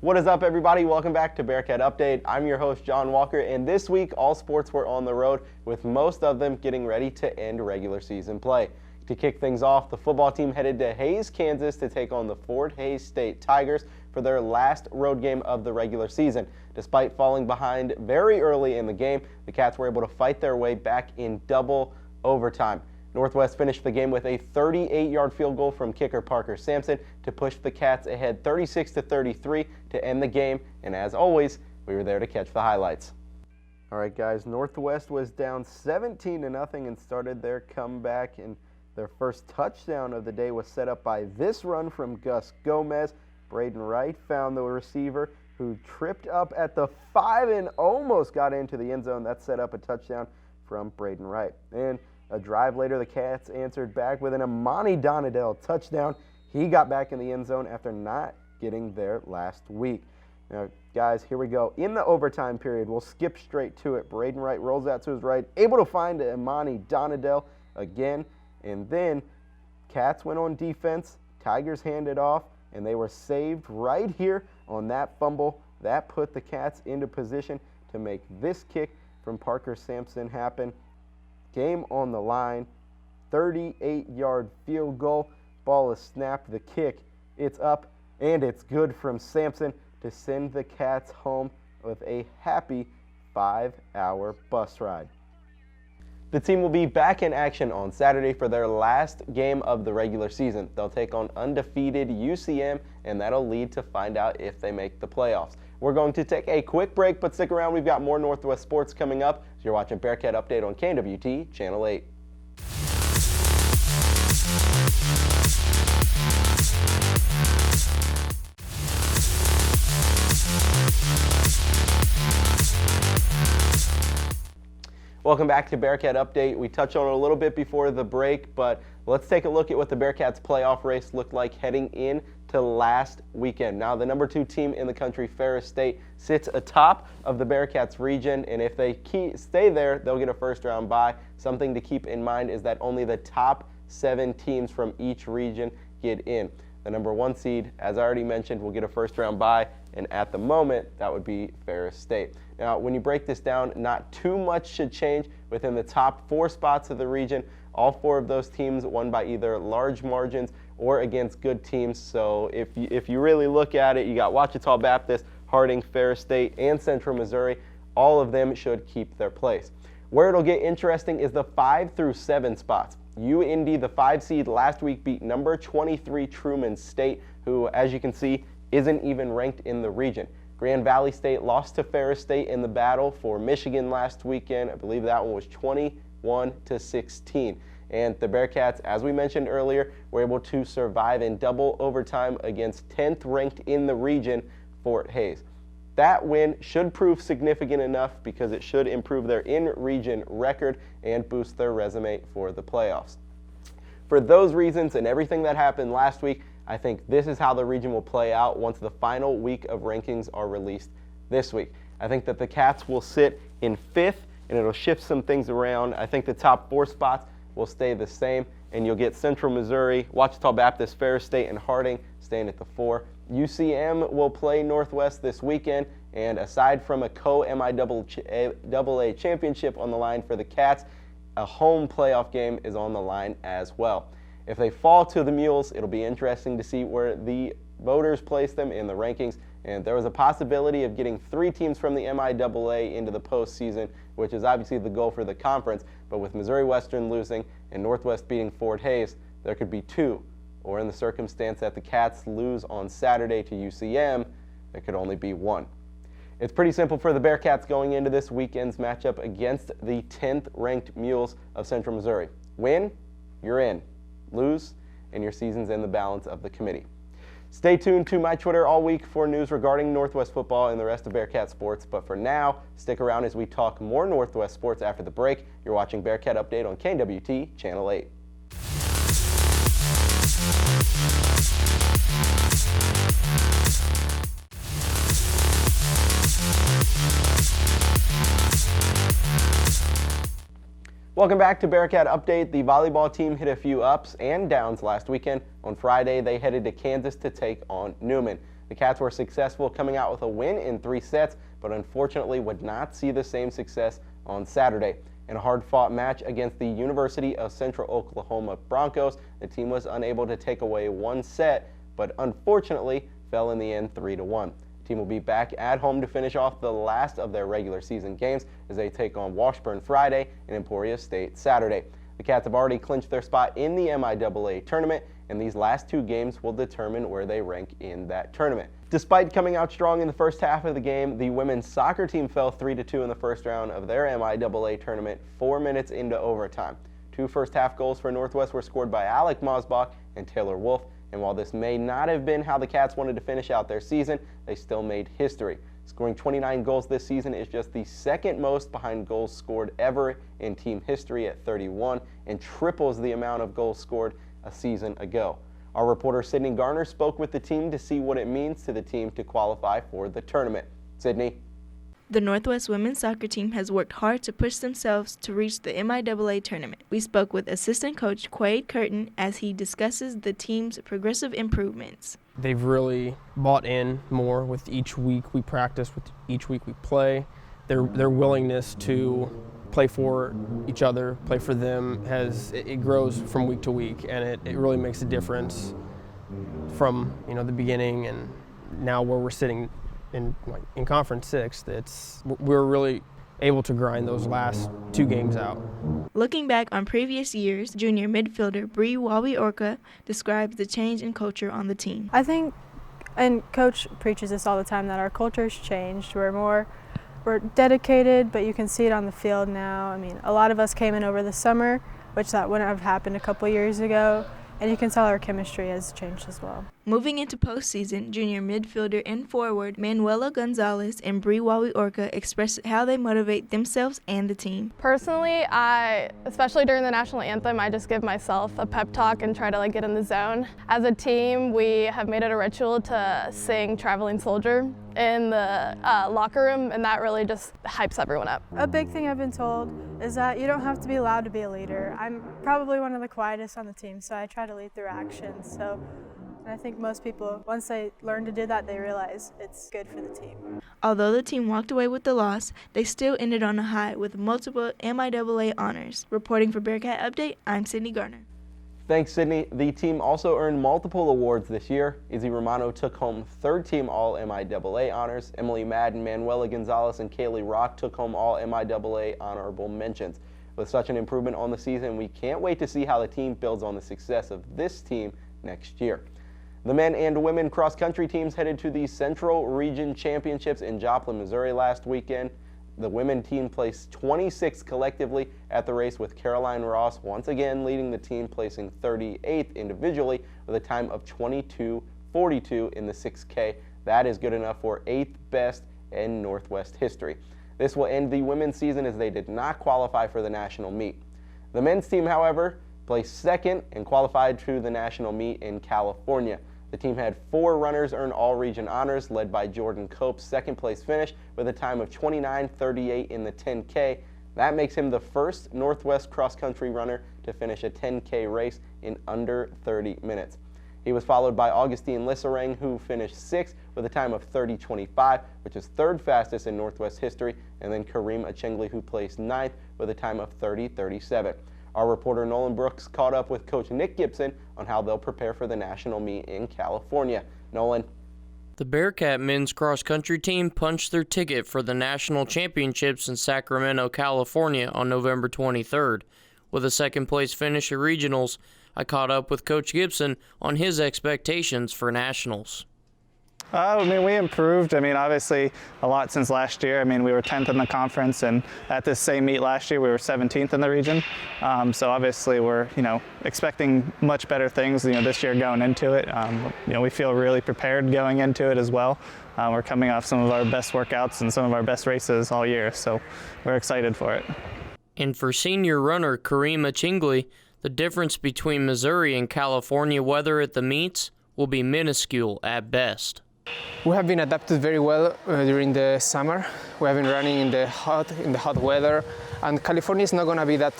What is up, everybody? Welcome back to Bearcat Update. I'm your host, John Walker, and this week all sports were on the road, with most of them getting ready to end regular season play. To kick things off, the football team headed to Hays, Kansas to take on the Fort Hays State Tigers for their last road game of the regular season. Despite falling behind very early in the game, the Cats were able to fight their way back in double overtime. Northwest finished the game with a 38-yard field goal from kicker Parker Sampson to push the Cats ahead 36-33 to end the game, and as always, we were there to catch the highlights. All right, guys, Northwest was down 17-0 and started their comeback, and their first touchdown of the day was set up by this run from Gus Gomez. Braden Wright found the receiver, who tripped up at the 5 and almost got into the end zone. That set up a touchdown from Braden Wright. And a drive later, the Cats answered back with an Amani Donadell touchdown. He got back in the end zone after not getting there last week. Now, guys, here we go. In the overtime period, we'll skip straight to it. Braden Wright rolls out to his right, able to find Amani Donadell again. And then Cats went on defense. Tigers handed off, and they were saved right here on that fumble. That put the Cats into position to make this kick from Parker Sampson happen. Game on the line, 38-yard field goal. Ball is snapped, the kick, it's up, and it's good from Sampson to send the Cats home with a happy 5-hour bus ride. The team will be back in action on Saturday for their last game of the regular season. They'll take on undefeated UCM, and that'll lead to find out if they make the playoffs. We're going to take a quick break, but stick around. We've got more Northwest sports coming up. So you're watching Bearcat Update on KNWT, Channel 8. Welcome back to Bearcat Update. We touched on it a little bit before the break, but let's take a look at what the Bearcats playoff race looked like heading in to last weekend. Now, the number 2 team in the country, Ferris State, sits atop of the Bearcats region, and if they stay there, they'll get a first-round bye. Something to keep in mind is that only the top 7 teams from each region get in. The number 1 seed, as I already mentioned, will get a first-round bye, and at the moment, that would be Ferris State. Now, when you break this down, not too much should change within the top 4 spots of the region. All 4 of those teams won by either large margins or against good teams. So if you really look at it, you got Ouachita Baptist, Harding, Ferris State, and Central Missouri. All of them should keep their place. Where it'll get interesting is the 5 through 7 spots. UIndy, the 5 seed, last week beat number 23 Truman State, who, as you can see, isn't even ranked in the region. Grand Valley State lost to Ferris State in the battle for Michigan last weekend. I believe that one was 21-16. And the Bearcats, as we mentioned earlier, were able to survive in double overtime against 10th ranked in the region, Fort Hays. That win should prove significant enough because it should improve their in-region record and boost their resume for the playoffs. For those reasons and everything that happened last week, I think this is how the region will play out once the final week of rankings are released this week. I think that the Cats will sit in 5th, and it'll shift some things around. I think the top 4 spots will stay the same, and you'll get Central Missouri, Ouachita Baptist, Ferris State, and Harding staying at the 4. UCM will play Northwest this weekend, and aside from a co-MIAA championship on the line for the Cats, a home playoff game is on the line as well. If they fall to the Mules, it'll be interesting to see where the voters place them in the rankings, and there was a possibility of getting 3 teams from the MIAA into the postseason, which is obviously the goal for the conference, but with Missouri Western losing and Northwest beating Fort Hays, there could be 2, or in the circumstance that the Cats lose on Saturday to UCM, there could only be 1. It's pretty simple for the Bearcats going into this weekend's matchup against the 10th ranked Mules of Central Missouri. Win, you're in. Lose, and your season's in the balance of the committee. Stay tuned to my Twitter all week for news regarding Northwest football and the rest of Bearcat sports, but for now, stick around as we talk more Northwest sports after the break. You're watching Bearcat Update on KNWT, Channel 8. Welcome back to Bearcat Update. The volleyball team hit a few ups and downs last weekend. On Friday, they headed to Kansas to take on Newman. The Cats were successful, coming out with a win in 3 sets, but unfortunately would not see the same success on Saturday. In a hard-fought match against the University of Central Oklahoma Broncos, the team was unable to take away 1 set, but unfortunately fell in the end 3-1. The team will be back at home to finish off the last of their regular season games as they take on Washburn Friday and Emporia State Saturday. The Cats have already clinched their spot in the MIAA tournament, and these last 2 games will determine where they rank in that tournament. Despite coming out strong in the first half of the game, the women's soccer team fell 3-2 in the first round of their MIAA tournament 4 minutes into overtime. 2 first-half goals for Northwest were scored by Alec Mosbach and Taylor Wolf, and while this may not have been how the Cats wanted to finish out their season, they still made history. Scoring 29 goals this season is just the second most behind goals scored ever in team history at 31 and triples the amount of goals scored a season ago. Our reporter Sydney Garner spoke with the team to see what it means to the team to qualify for the tournament. Sydney? The Northwest women's soccer team has worked hard to push themselves to reach the MIAA tournament. We spoke with assistant coach Quade Curtin as he discusses the team's progressive improvements. They've really bought in more with each week we practice, with each week we play. Their willingness to play for each other, play for them, it grows from week to week, and it really makes a difference from the beginning and now where we're sitting in Conference 6. We're really able to grind those last 2 games out. Looking back on previous years, junior midfielder Bree Wawi-Orca describes the change in culture on the team. I think, and Coach preaches this all the time, that our culture's changed. We're dedicated, but you can see it on the field now. I mean, a lot of us came in over the summer, which that wouldn't have happened a couple years ago. And you can tell our chemistry has changed as well. Moving into postseason, junior midfielder and forward Manuela Gonzalez and Bree Wawi-Orca expressed how they motivate themselves and the team. Personally, especially during the national anthem, I just give myself a pep talk and try to get in the zone. As a team, we have made it a ritual to sing Traveling Soldier in the locker room, and that really just hypes everyone up. A big thing I've been told is that you don't have to be loud to be a leader. I'm probably one of the quietest on the team, so I try to lead through actions. And I think most people, once they learn to do that, they realize it's good for the team. Although the team walked away with the loss, they still ended on a high with multiple MIAA honors. Reporting for Bearcat Update, I'm Sydney Garner. Thanks, Sydney. The team also earned multiple awards this year. Izzy Romano took home 3rd team All-MIAA honors. Emily Madden, Manuela Gonzalez, and Kaylee Rock took home All-MIAA honorable mentions. With such an improvement on the season, we can't wait to see how the team builds on the success of this team next year. The men and women cross-country teams headed to the Central Region Championships in Joplin, Missouri last weekend. The women team placed 26th collectively at the race, with Caroline Ross once again leading the team, placing 38th individually with a time of 22:42 in the 6K. That is good enough for 8th best in Northwest history. This will end the women's season as they did not qualify for the national meet. The men's team, however, placed 2nd and qualified to the national meet in California. The team had 4 runners earn all-region honors, led by Jordan Cope's 2nd place finish with a time of 29:38 in the 10K. That makes him the first Northwest cross-country runner to finish a 10K race in under 30 minutes. He was followed by Augustine Lisserang, who finished 6th with a time of 30:25, which is 3rd fastest in Northwest history, and then Kareem Achengli, who placed 9th with a time of 30:37. Our reporter Nolan Brooks caught up with Coach Nick Gibson on how they'll prepare for the national meet in California. Nolan. The Bearcat men's cross-country team punched their ticket for the national championships in Sacramento, California on November 23rd. With a 2nd-place finish at regionals, I caught up with Coach Gibson on his expectations for nationals. We improved. Obviously a lot since last year. We were 10th in the conference, and at this same meet last year we were 17th in the region. So obviously we're, expecting much better things, this year going into it. We feel really prepared going into it as well. We're coming off some of our best workouts and some of our best races all year, so we're excited for it. And for senior runner Kareem Achengli, the difference between Missouri and California weather at the meets will be minuscule at best. We have been adapted very well during the summer. We have been running in the hot weather, and California is not going to be that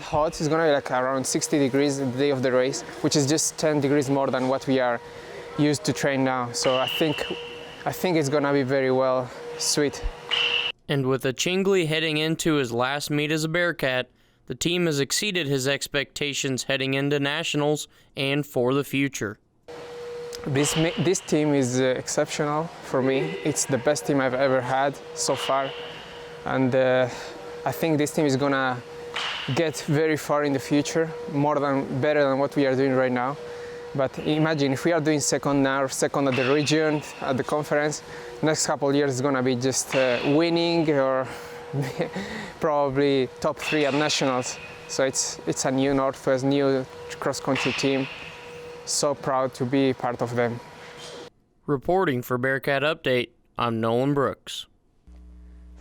hot. It's going to be like around 60 degrees the day of the race, which is just 10 degrees more than what we are used to train now. So I think it's gonna be very well sweet. And with Chingley heading into his last meet as a Bearcat, the team has exceeded his expectations heading into nationals and for the future. This team is exceptional for me. It's the best team I've ever had so far, and I think this team is gonna get very far in the future, better than what we are doing right now. But imagine if we are doing second now, or second at the region, at the conference, next couple of years is gonna be just winning or probably top 3 at nationals. So it's a new Northwest, new cross-country team. So proud to be part of them. Reporting for Bearcat Update, I'm Nolan Brooks.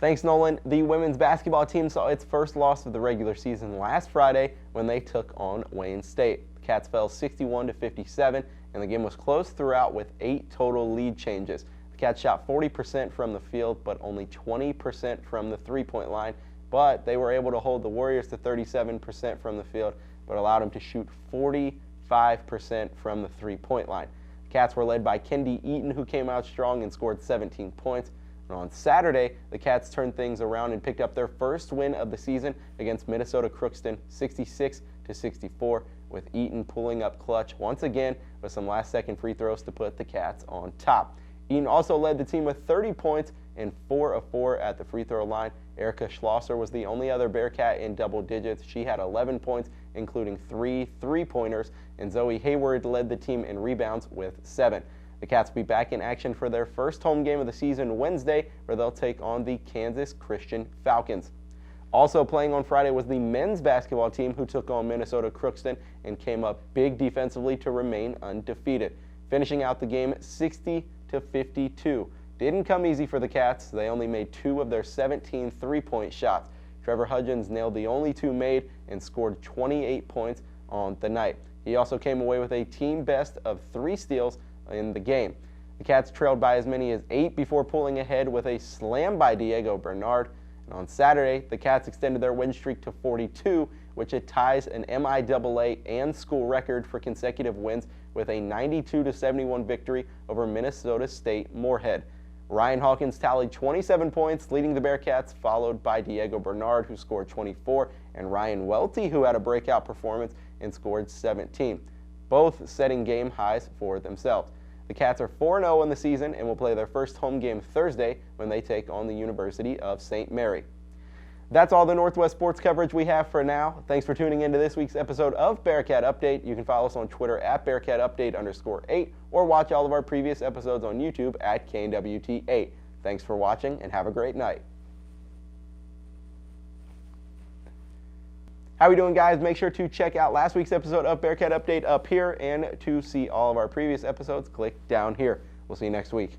Thanks, Nolan. The women's basketball team saw its first loss of the regular season last Friday when they took on Wayne State. The Cats fell 61-57, and the game was close throughout with 8 total lead changes. The Cats shot 40% from the field, but only 20% from the three-point line. But they were able to hold the Warriors to 37% from the field, but allowed them to shoot 45% from the three-point line. The Cats were led by Kendi Eaton, who came out strong and scored 17 points. And on Saturday, the Cats turned things around and picked up their first win of the season against Minnesota Crookston, 66-64, with Eaton pulling up clutch once again with some last-second free throws to put the Cats on top. Eaton also led the team with 30 points and 4 of 4 at the free throw line. Erica Schlosser was the only other Bearcat in double digits. She had 11 points, including 3 three-pointers, and Zoe Hayward led the team in rebounds with 7. The Cats will be back in action for their first home game of the season Wednesday, where they'll take on the Kansas Christian Falcons. Also playing on Friday was the men's basketball team, who took on Minnesota Crookston and came up big defensively to remain undefeated, finishing out the game 60-52. Didn't come easy for the Cats. They only made 2 of their 17 three-point shots. Trevor Hudgens nailed the only 2 made and scored 28 points on the night. He also came away with a team best of 3 steals in the game. The Cats trailed by as many as 8 before pulling ahead with a slam by Diego Bernard. And on Saturday, the Cats extended their win streak to 42, which it ties an MIAA and school record for consecutive wins with a 92-71 victory over Minnesota State Moorhead. Ryan Hawkins tallied 27 points, leading the Bearcats, followed by Diego Bernard, who scored 24, and Ryan Welty, who had a breakout performance and scored 17, both setting game highs for themselves. The Cats are 4-0 in the season and will play their first home game Thursday when they take on the University of St. Mary. That's all the Northwest sports coverage we have for now. Thanks for tuning into this week's episode of Bearcat Update. You can follow us on Twitter at BearcatUpdate_8 or watch all of our previous episodes on YouTube at KNWT8. Thanks for watching and have a great night. How we doing, guys? Make sure to check out last week's episode of Bearcat Update up here, and to see all of our previous episodes, click down here. We'll see you next week.